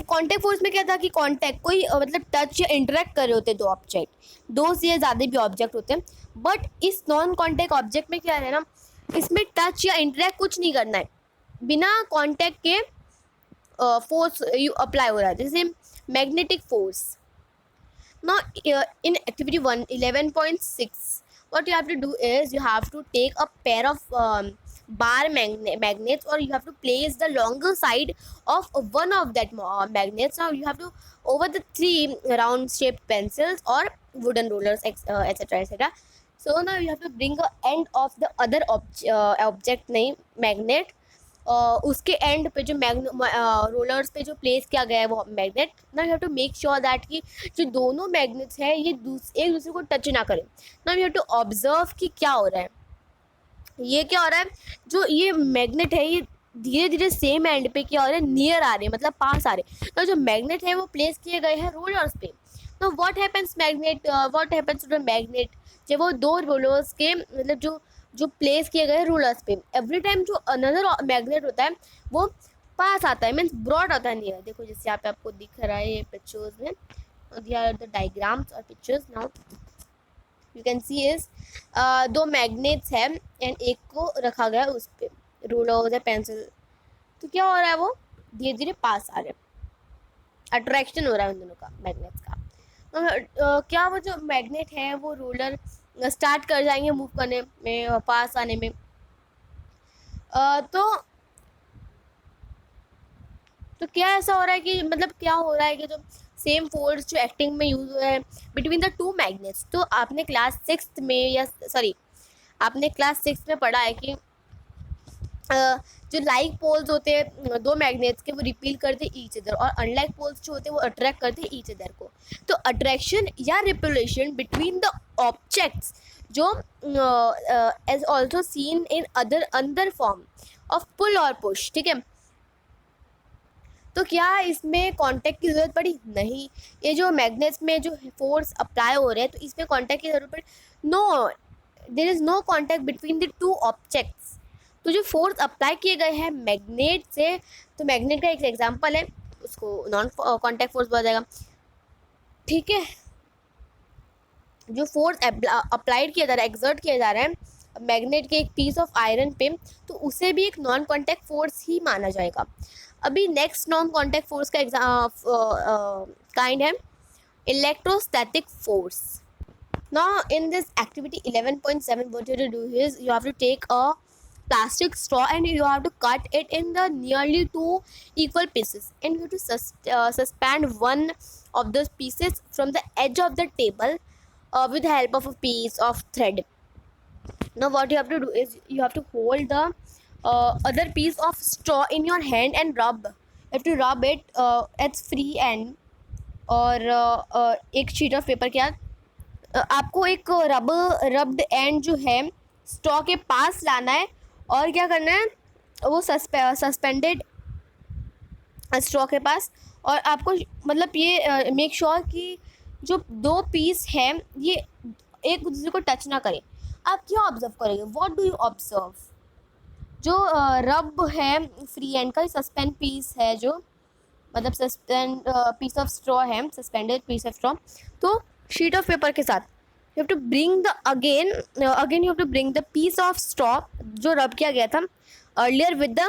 कॉन्टैक्ट फोर्स में क्या था कि कॉन्टैक्ट कोई मतलब टच या इंटरेक्ट कर रहे होते हैं दो ऑब्जेक्ट, दो से ज़्यादा भी ऑब्जेक्ट होते हैं। बट इस नॉन कॉन्टैक्ट ऑब्जेक्ट में क्या है ना, इसमें टच या इंटरेक्ट कुछ नहीं करना है, बिना कॉन्टैक्ट के फोर्स अप्लाई हो रहा है, जैसे magnetic force. Now, in activity 11.6, what you have to do is you have to take a pair of bar magnets, or you have to place the longer side of one of that magnets. Now, you have to over the 3 round shaped pencils or wooden rollers, etc. etc. So now you have to bring the end of the other object name magnet. उसके and पे जो rollers पे जो place किया गया है वो magnet. ना you have to make sure that कि जो दोनों मैग्नेट्स हैं ये एक दूसरे को टच ना करें। ना यू हैव टू ऑब्जर्व कि क्या हो रहा है, ये क्या हो रहा है, जो ये मैग्नेट है ये धीरे धीरे सेम एंड पे क्या हो रहा है, नियर आ रहे हैं, मतलब पास आ रहे हैं। तो जो मैग्नेट है वो प्लेस किए गए हैं रोलर्स पे। तो what happens to the magnet, जब वो दो रोलर्स के मतलब जो जो प्लेस किए गए रूलर्स पे, एवरी टाइम जो अनदर मैग्नेट होता है वो पास आता है, मीन्स ब्रॉड आता है नियर। देखो जैसे यहाँ पे आपको दिख रहा है ये पिक्चर्स में, दियर आर द डायग्राम्स और pictures. Now you can see is दो मैग्नेट्स हैं एंड एक को रखा गया उस पे रूलर्स है, पेंसिल। तो क्या हो रहा है, वो धीरे धीरे पास आ रहे हैं, अट्रैक्शन हो रहा है उन दोनों का, मैग्नेट्स का। क्या वो जो मैग्नेट है वो रूलर स्टार्ट कर जाएंगे मूव करने में, पास आने में। तो क्या ऐसा हो रहा है कि मतलब क्या हो रहा है कि जो सेम फोर्स जो एक्टिंग में यूज हो रहा है बिटवीन द टू मैग्नेट्स। तो आपने क्लास 6 में या सॉरी आपने क्लास 6 में पढ़ा है कि जो लाइक पोल्स होते हैं दो मैग्नेट्स के, वो रिपील करते इच अदर, और अनलाइक पोल्स जो होते हैं वो अट्रैक्ट करते इच अदर को। तो अट्रैक्शन या रिपल्शन बिटवीन द ऑब्जेक्ट्स जो as also seen in other form of pull और पुश, ठीक है। तो क्या इसमें कांटेक्ट की ज़रूरत पड़ी? नहीं। ये जो मैग्नेट्स में जो फोर्स अप्लाई हो रहे हैं तो इसमें कांटेक्ट की ज़रूरत पड़ी? No, there is no contact between the two objects. तो जो फोर्स अप्लाई किए गए हैं मैग्नेट से, तो मैग्नेट का एक एग्जांपल है, उसको नॉन कांटेक्ट फोर्स बोला जाएगा, ठीक है। जो फोर्स अप्लाइड किया जा रहा है, एक्सर्ट किया जा रहा है मैग्नेट के एक पीस ऑफ आयरन पे, तो उसे भी एक नॉन कांटेक्ट फोर्स ही माना जाएगा। अभी नेक्स्ट नॉन कांटेक्ट फोर्स का काइंड है electrostatic force. Now in this activity 11.7, what you have to do is you have to take a plastic straw and you have to cut it in the nearly two equal pieces, and you have to suspend one of those pieces from the edge of the table with the help of a piece of thread. Now what you have to do is you have to hold the other piece of straw in your hand and rub. You have to rub it at free end, और एक sheet of paper के साथ आपको एक rubbed and जो है straw के पास लाना है, और क्या करना है, वो सस्पेंडेड स्ट्रॉ के पास, और आपको मतलब ये मेक श्योर कि जो दो पीस है ये एक दूसरे को टच ना करें। आप क्या ऑब्जर्व करेंगे, व्हाट डू यू ऑब्जर्व? जो रब है फ्री एंड का सस्पेंड पीस है, जो मतलब सस्पेंड पीस ऑफ स्ट्रॉ है, सस्पेंडेड पीस ऑफ स्ट्रॉ, तो शीट ऑफ पेपर के साथ you have to bring the again you have to bring the piece of straw जो रब किया गया था earlier with the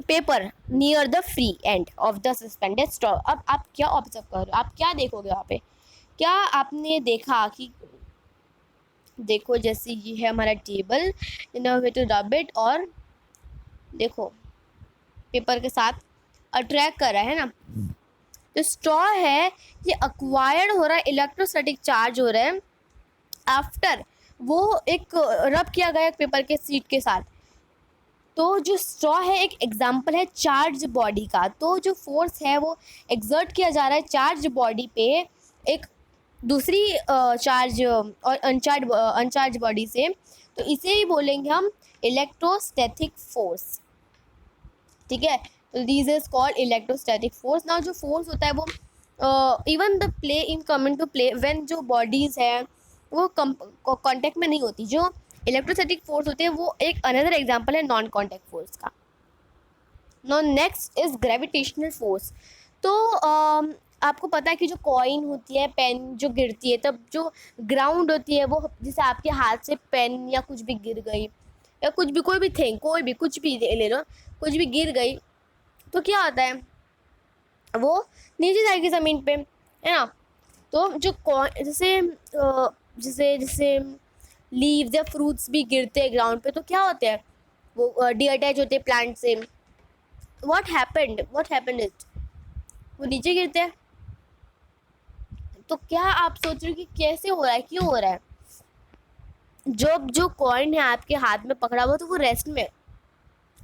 paper near the free end of the suspended straw। अब आप क्या ऑब्जर्व कर रहे हो, आप क्या देखोगे वहाँ पे? क्या आपने देखा कि देखो जैसे ये है हमारा table, way to rub it, और देखो पेपर के साथ अट्रैक्ट कर रहा है ना। जो स्ट्रॉ है ये अक्वायर्ड हो रहा है, इलेक्ट्रोस्टैटिक चार्ज हो रहा है आफ्टर वो एक रब किया गया एक पेपर के सीट के साथ। तो जो स्ट्रॉ है एक एग्जांपल है चार्ज बॉडी का। तो जो फोर्स है वो एक्सर्ट किया जा रहा है चार्ज बॉडी पे एक दूसरी चार्ज और अनचार्ज बॉडी से, तो इसे ही बोलेंगे हम इलेक्ट्रोस्टैटिक फोर्स, ठीक है। तो this is called electrostatic force. Now जो फोर्स होता है वो even the play in coming to play when जो बॉडीज़ है वो कांटेक्ट में नहीं होती। जो इलेक्ट्रोस्टैटिक फोर्स होते हैं वो एक अनदर एग्जांपल है नॉन कांटेक्ट फोर्स का। Now next is gravitational force. तो आपको पता है कि जो कॉइन होती है, पेन जो गिरती है, तब जो ग्राउंड होती है वो जैसे आपके हाथ से पेन या कुछ भी गिर गई या कुछ भी कोई भी थिंग कोई भी कुछ भी ले लो, कुछ भी गिर गई तो क्या होता है, वो नीचे जाएगी ज़मीन पे, है ना। तो जो जैसे लीव्स या फ्रूट्स भी गिरते हैं ग्राउंड पे तो क्या होते हैं, वो डीअटैच होते हैं प्लांट से। व्हाट हैपेंड इट, वो नीचे गिरते हैं। तो क्या आप सोच रहे हो कि कैसे हो रहा है, क्यों हो रहा है? जो कॉइन है आपके हाथ में पकड़ा हुआ तो वो रेस्ट में,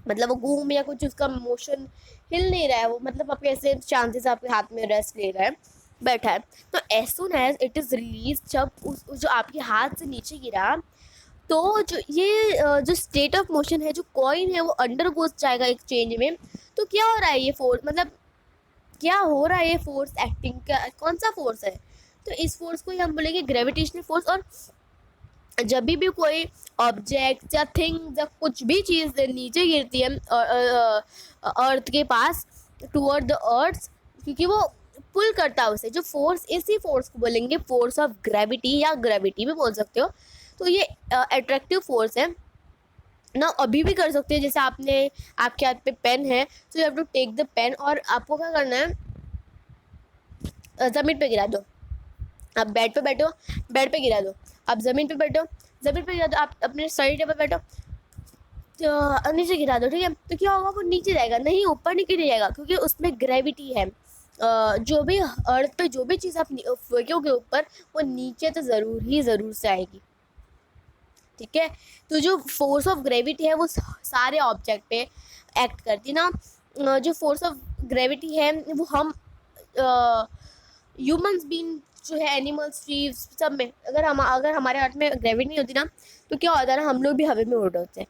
मतलब वो घूम या कुछ उसका मोशन हिल नहीं रहा है, वो मतलब आपके ऐसे चांसेस आपके हाथ में रेस्ट ले रहा है, बैठा है। तो as soon as it is release, जब उस जो आपके हाथ से नीचे गिरा तो जो ये जो स्टेट ऑफ मोशन है, जो कॉइन है वो अंडर गोज जाएगा एक चेंज में। तो क्या हो रहा है ये फोर्स, मतलब क्या हो रहा है ये फोर्स एक्टिंग का, कौन सा फोर्स है? तो इस फोर्स को ही हम बोलेंगे ग्रेविटेशनल फोर्स। और जब भी कोई ऑब्जेक्ट या थिंग या कुछ भी चीज़ नीचे गिरती है अर्थ के पास, टुवर्ड द अर्थ, क्योंकि वो पुल करता है उसे, जो फोर्स, इसी फोर्स को बोलेंगे फोर्स ऑफ ग्रेविटी, या ग्रेविटी भी बोल सकते हो। तो ये अट्रैक्टिव फोर्स है ना। अभी भी कर सकते हैं, जैसे आपके हाथ पे पेन है, तो you have to take the pen, और आपको क्या करना है, ज़मीन पे गिरा दो। आप बेड पे बैठो, बेड पे गिरा दो। आप ज़मीन पे बैठो, ज़मीन पे गिरा दो। आप अपने स्टडी टेबल पे बैठो, तो नीचे गिरा दो, ठीक है। तो क्या होगा, वो नीचे जाएगा नहीं, ऊपर नहीं गिर जाएगा, क्योंकि उसमें ग्रेविटी है। जो भी अर्थ पे जो भी चीज़ आप फेंकोगे ऊपर, वो नीचे तो ज़रूर से आएगी, ठीक है। तो जो फोर्स ऑफ ग्रेविटी है वो सारे ऑब्जेक्ट पे एक्ट करती ना। जो फोर्स ऑफ ग्रेविटी है वो हम ह्यूमंस बीइंग जो है, एनिमल्स, ट्रीज, सब में, अगर हमारे अर्थ में ग्रेविटी नहीं होती ना, तो क्या होता है ना, हम लोग भी हवा में उड़ होते हैं।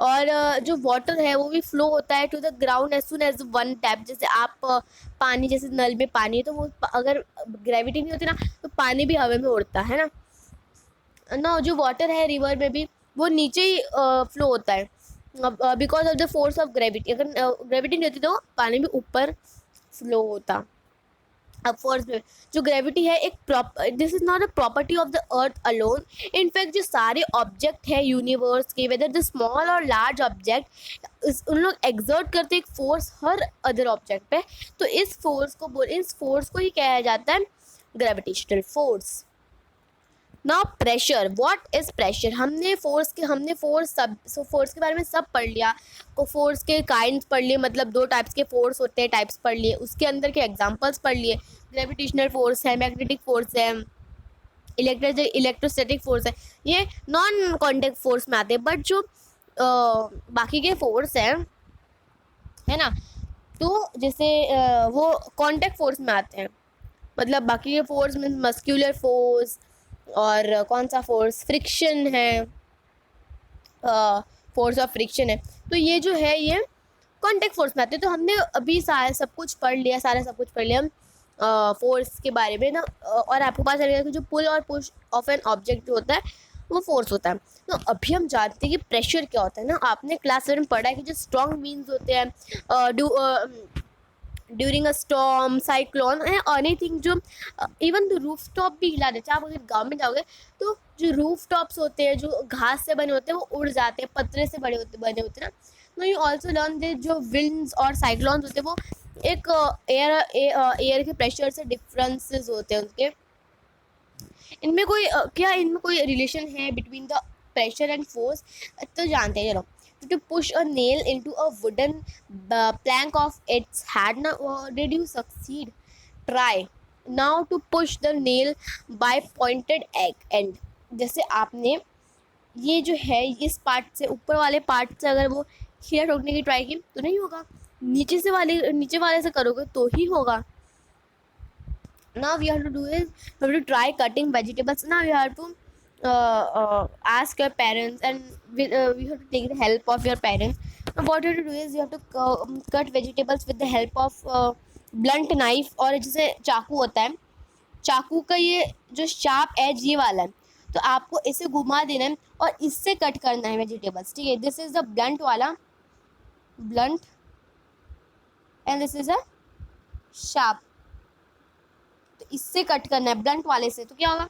और जो वाटर है वो भी फ्लो होता है to the ground as soon as one tap. जैसे आप पानी, जैसे नल में पानी है, तो वो अगर ग्रेविटी नहीं होती ना, तो पानी भी हवा में उड़ता है ना। जो वाटर है रिवर में भी, वो नीचे ही फ्लो होता है, because of the force of gravity. अगर ग्रेविटी नहीं होती तो पानी भी ऊपर फ्लो होता। अब फोर्स में जो ग्रेविटी है, this is not a property of the earth alone. In fact जो सारे ऑब्जेक्ट है यूनिवर्स के, वेदर द स्मॉल और लार्ज ऑब्जेक्ट, उन लोग एग्जर्ट करते एक फोर्स हर अदर ऑब्जेक्ट पे। तो इस फोर्स को ही कहा जाता है gravitational force. Now pressure, what is pressure. हमने फोर्स के बारे में सब पढ़ लिया। को फोर्स के काइंड्स पढ़ लिए, मतलब 2 टाइप्स के फोर्स होते हैं, टाइप्स पढ़ लिए, उसके अंदर के एग्जांपल्स पढ़ लिए। ग्रेविटेशनल फोर्स है, मैग्नेटिक फोर्स है, इलेक्ट्रोस्टैटिक फोर्स है, ये नॉन कॉन्टेक्ट फोर्स में आते हैं। बट जो बाकी के फोर्स है ना, तो जैसे वो कॉन्टेक्ट फोर्स में आते हैं। मतलब बाकी के फोर्स में मस्क्यूलर फोर्स, और कौन सा फोर्स, फ्रिक्शन है, फोर्स ऑफ फ्रिक्शन है। तो ये जो है, ये कॉन्टेक्ट फोर्स में आते हैं। तो हमने अभी सारा सब कुछ पढ़ लिया फोर्स के बारे में ना। और आपको पता चलेगा कि जो पुल और पुश ऑफ एन ऑब्जेक्ट होता है, वो फोर्स होता है। तो अभी हम जानते हैं कि प्रेशर क्या होता है ना। आपने क्लास 7 में पढ़ा है कि जो स्ट्रॉन्ग मीन्स होते हैं during a storm, cyclone, anything, जो इवन द रूफ टॉप भी हिला देते हैं। आप अगर गाँव में जाओगे, तो जो रूफ टॉप्स होते हैं, जो घास से बने होते हैं, वो उड़ जाते हैं, पतरे से बने होते हैं ना। तो यू ऑल्सो लर्न दे जो विंड्स और साइक्लोन्स होते हैं, वो एक एयर के प्रेशर से डिफरेंसेस होते हैं उनके। इनमें कोई रिलेशन है between the pressure and force, तो जानते हैं। चलो, to push a nail into a wooden plank of its head. Now, did you succeed? Try now to push the nail by pointed end. जैसे आपने ये जो है, इस पार्ट से, ऊपर वाले पार्ट से अगर वो खीरा ठोकने की ट्राई की, तो नहीं होगा। नीचे वाले से करोगे तो ही होगा। Now we have to do is, we have to try cutting vegetables. Now you have to ask your parents, and we have to take the help of your parents. Now what you have to do is, you have to cut vegetables with the help of blunt knife, और जैसे चाकू होता है, चाकू का ये जो sharp as ये वाला है, तो आपको इसे घुमा देना है और इससे कट करना है वेजिटेबल्स, ठीक है। दिस इज द ब्लंट वाला, blunt, and this is a sharp. तो इससे कट करना है, ब्लंट वाले से। तो क्या होगा,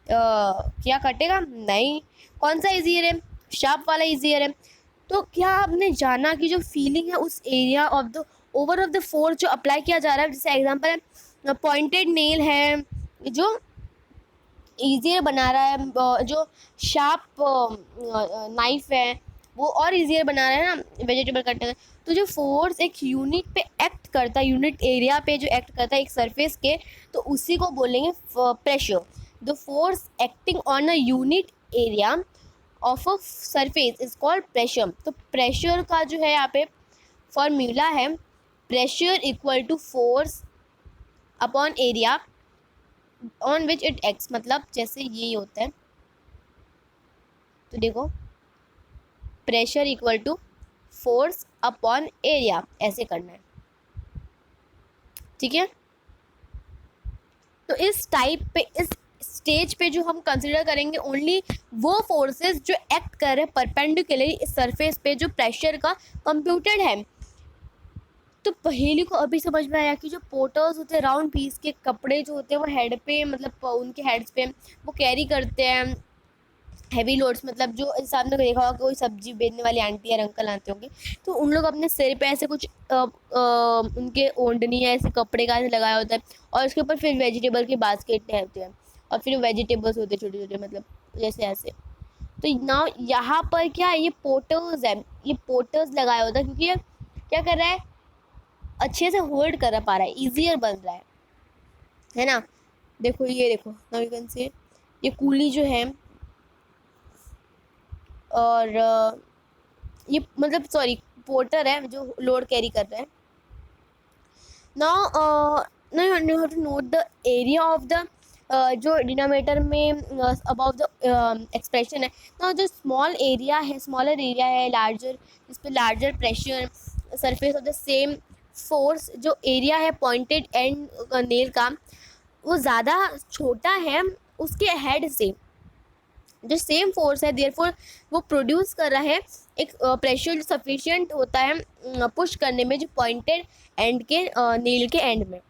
क्या कटेगा नहीं। कौन सा इजियर है, शार्प वाला इजियर है। तो क्या आपने जाना कि जो फीलिंग है उस area of the over of the force जो अप्लाई किया जा रहा है, जैसे एग्जांपल है पॉइंटेड नेल है, जो ईजियर बना रहा है, जो शार्प नाइफ है वो और ईजियर बना रहा है ना वेजिटेबल कटर। तो जो फोर्स एक यूनिट पे एक्ट करता है, यूनिट एरिया पे जो एक्ट करता है एक सरफेस के, तो उसी को बोलेंगे pressure. The force acting on a unit area of a surface is called pressure. तो प्रेशर का जो है यहाँ पे फॉर्मूला है, pressure equal to force upon area on which it acts. मतलब जैसे ये होता है, तो देखो, pressure equal to force upon area, ऐसे करना है, ठीक है। तो इस टाइप पे, इस स्टेज पे जो हम कंसिडर करेंगे ओनली वो फोर्सेस जो एक्ट कर रहे हैं परपेंडिकुलरली इस सरफेस पे जो प्रेशर का कंप्यूटेड है। तो पहेली को अभी समझ में आया कि जो पोर्टर्स होते हैं राउंड पीस के कपड़े जो होते हैं वो हेड पे मतलब उनके हेड्स पे वो कैरी करते हैं हैवी लोड्स, मतलब जो सामने देखा होगा कोई सब्जी बेचने वाली आंटी या अंकल आते होंगे तो उन लोग अपने सिर पे ऐसे कुछ उनके ओढ़नी है ऐसे कपड़े का ऐसे लगाया होता है और उसके ऊपर फिर वेजिटेबल की बास्केट होते हैं और फिर वेजिटेबल्स होते हैं छोटे छोटे, मतलब जैसे ऐसे। तो ना यहाँ पर क्या है, ये पोर्टर्स है, ये पोर्टर्स लगाया होता है क्योंकि ये क्या कर रहा है, अच्छे से होल्ड कर पा रहा है, ईजियर बन रहा है ना। देखो ये देखो नाउ यू कैन से ये कूली जो है और ये मतलब सॉरी पोर्टर है जो लोड कैरी कर रहा है। Now you have to note the area of the जो डिनोमिनेटर में अबाउट द एक्सप्रेशन है ना, जो स्मॉल एरिया है, स्मॉलर एरिया है लार्जर, जिस पे larger pressure surface of the same force, जो एरिया है पॉइंटेड एंड नेल का वो ज़्यादा छोटा है उसके हेड से, जो सेम फोर्स है देयरफॉर वो प्रोड्यूस कर रहा है एक प्रेशर जो सफिशिएंट होता है पुश करने में जो पॉइंटेड एंड के नेल के एंड में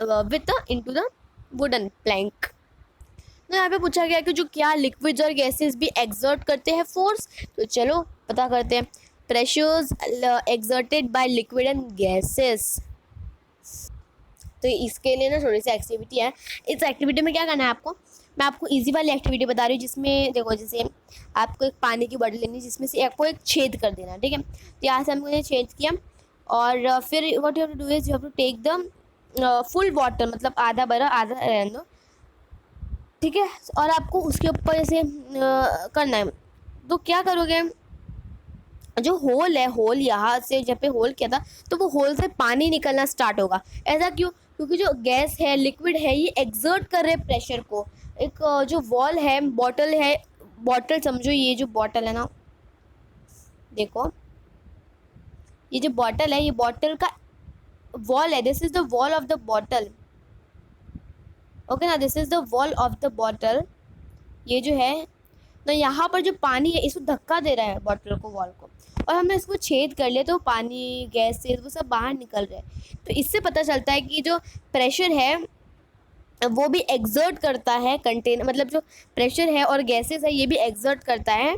with into the wooden plank. तो यहाँ पे पूछा गया कि जो क्या लिक्विड्स और गैसेस भी एक्सर्ट करते हैं फोर्स, तो चलो पता करते हैं। Pressures exerted by liquid and gases, तो इसके लिए ना थोड़ी सी एक्टिविटी है। इस एक्टिविटी में क्या करना है आपको, मैं आपको इजी वाली एक्टिविटी बता रही हूँ जिसमें देखो जैसे आपको एक पानी की बोतल लेनी है जिसमें से आपको एक छेद कर देना है, ठीक है। तो यहाँ से हमने छेद किया और फिर what you have to do is you have to take the full water, मतलब आधा भरा आधा रहने दो, ठीक है। और आपको उसके ऊपर जैसे करना है, तो क्या करोगे, जो होल है, होल यहाँ से जब पे होल किया था तो वो होल से पानी निकलना स्टार्ट होगा। ऐसा क्यों, क्योंकि जो गैस है लिक्विड है ये एक्सर्ट कर रहे हैं प्रेशर को। एक जो वॉल है, बॉटल है, बॉटल समझो, ये जो बॉटल है ना, देखो ये जो बॉटल है ये बॉटल का वॉल है, this is the wall of the bottle, okay ना, this is the wall of the bottle. ये जो है ना यहाँ पर जो पानी है इसको धक्का दे रहा है बॉटल को, वॉल को, और हमने इसको छेद कर लिया तो पानी गैस से वो सब बाहर निकल रहे हैं। तो इससे पता चलता है कि जो प्रेशर है वो भी एक्सर्ट करता है कंटेनर, मतलब जो प्रेशर है और गैसेस है ये भी एक्सर्ट करता है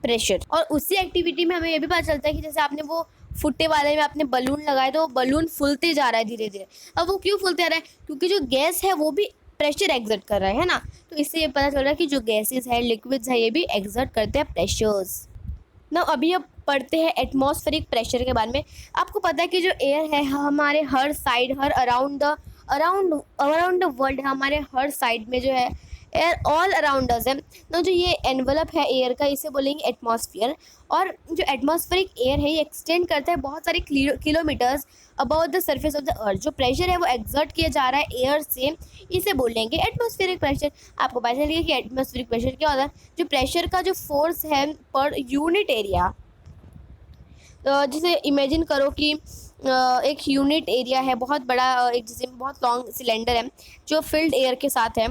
प्रेशर। और उसी एक्टिविटी में हमें ये भी पता चलता है कि जैसे आपने वो फुट्टे वाले में आपने बलून लगाए तो बलून फूलते जा रहा है धीरे धीरे। अब वो क्यों फूलते जा रहा है, क्योंकि जो गैस है वो भी प्रेशर एक्सर्ट कर रहा है ना। तो इससे ये पता चल रहा है कि जो गैसेस है लिक्विड्स है ये भी एक्सर्ट करते हैं प्रेशर्स ना। अभी अब पढ़ते हैं एटमॉस्फेरिक प्रेशर के बारे में। आपको पता है कि जो एयर है हमारे हर साइड, हर अराउंड द वर्ल्ड, हमारे हर साइड में जो है एयर ऑल अराउंड अस है ना। जो ये एनवलप है एयर का इसे बोलेंगे एटमॉस्फेयर। और जो एटमॉस्फेरिक एयर है ये एक्सटेंड करता है बहुत सारे kilometres about the surface of the earth. जो प्रेशर है वो एक्सर्ट किया जा रहा है एयर से, इसे बोलेंगे एटमॉस्फेरिक प्रेशर। आपको पता चलिए कि एटमॉस्फेरिक प्रेशर क्या होता है, जो प्रेशर का जो फोर्स है पर यूनिट एरिया, जैसे इमेजिन करो कि एक यूनिट एरिया है बहुत बड़ा, एक जैसे बहुत लॉन्ग सिलेंडर है जो फिल्ड एयर के साथ है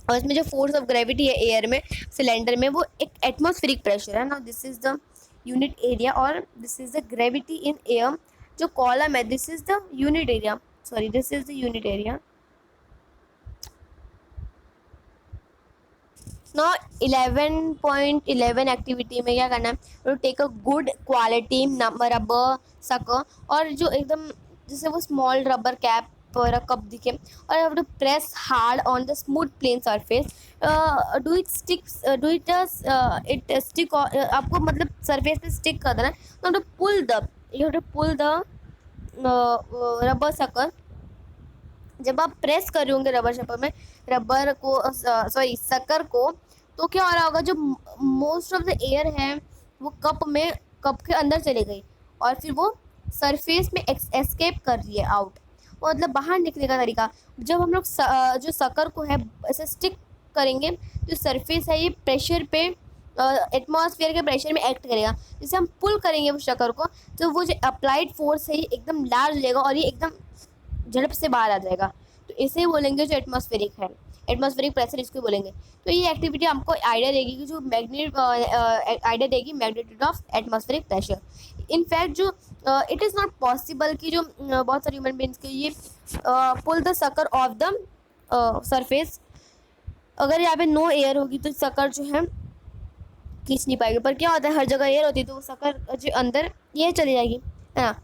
और इसमें जो फोर्स ऑफ ग्रेविटी है एयर में सिलेंडर में वो एक एटमॉस्फेरिक प्रेशर है ना। This is the unit area और this is the gravity in air. जो कॉलम है this is the unit area, sorry this is the unit area. ना 11.11 एक्टिविटी में क्या करना है, to take a good quality rubber sucker, और जो एकदम जैसे वो स्मॉल रबर कैप कप दिखे, और have to press hard on the smooth plane surface, do it stick, आपको मतलब सरफेस पे स्टिक कर देना। तो पुल द रबर सकर। जब आप प्रेस कर रहे होंगे रबर शपर में रबर को सॉरी सकर को, तो क्या हो रहा होगा, जो मोस्ट ऑफ द एयर है वो कप के अंदर चले गई और फिर वो सरफेस में एस्केप कर रही है आउट, मतलब बाहर निकलने का तरीका। जब हम लोग जो सकर को है ऐसे स्टिक करेंगे तो सरफेस है ये प्रेशर पे एटमॉस्फेयर के प्रेशर में एक्ट करेगा। जैसे हम पुल करेंगे उस शक्कर को तो वो जो अप्लाइड फोर्स है ये एकदम लार्ज लेगा और ये एकदम झड़प से बाहर आ जाएगा। तो इसे बोलेंगे जो एटमॉस्फेरिक है, एटमॉस्फेरिक प्रेशर इसको बोलेंगे। तो ये एक्टिविटी हमको आइडिया देगी कि जो मैग्नेट आइडिया देगी magnitude of atmospheric pressure. In fact जो इट इज़ नॉट पॉसिबल कि जो बहुत सारे ह्यूमन बींग्स के ये pull the sucker of the surface. अगर यहाँ पे नो एयर होगी तो सकर जो है खींच नहीं पाएगी, पर क्या होता है हर जगह एयर होती है तो वो सकर जो अंदर ये चली जाएगी, है ना।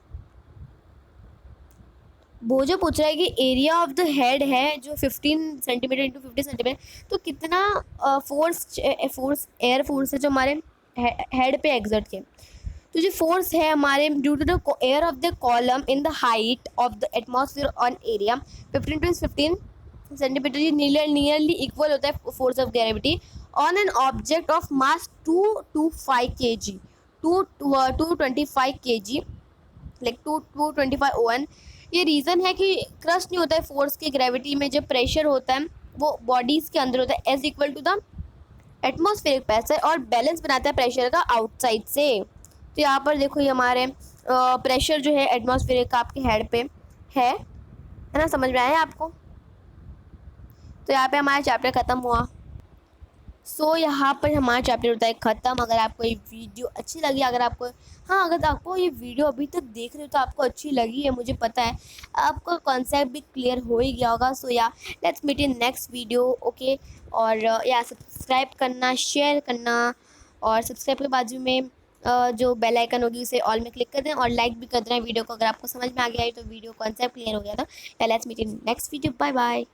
वो जो पूछ रहा है कि एरिया ऑफ द हेड है जो 15 सेंटीमीटर इंटू 50 सेंटीमीटर, तो कितना फोर्स एयर फोर्स है जो हमारे हेड पे एग्जर्ट किए। तो जो फोर्स है हमारे due to the air of the column in the height of the atmosphere on area 15 to 15 centimetre, ये नियरली इक्वल होता है force of gravity on an object of mass 225 kg, 225 kg, like 225 ON। ये reason है कि crush नहीं होता है force की ग्रेविटी में, जब प्रेशर होता है वो बॉडीज़ के अंदर होता है as equal to the atmospheric pressure, और बैलेंस बनाता है प्रेशर का आउटसाइड से। तो यहाँ पर देखो ये हमारे प्रेशर जो है एटमॉस्फेरिक का आपके हेड पे है ना, समझ में आया आपको। तो यहाँ पे हमारा चैप्टर ख़त्म हुआ। सो यहाँ पर हमारा चैप्टर होता है ख़त्म। अगर आपको ये वीडियो अच्छी लगी, अगर आपको अगर आपको ये वीडियो अभी तक देख रहे हो तो आपको अच्छी लगी है, मुझे पता है आपको कॉन्सेप्ट भी क्लियर हो ही गया होगा। So yeah let's meet in next video, okay. और या सब्सक्राइब करना, शेयर करना, और सब्सक्राइब के बाजू में जो बेल आइकन होगी उसे ऑल में क्लिक कर दें, और लाइक भी कर देना वीडियो को अगर आपको समझ में आ गया है तो वीडियो कॉन्सेप्ट क्लियर हो गया था। Yeah let's meet in next video, bye bye.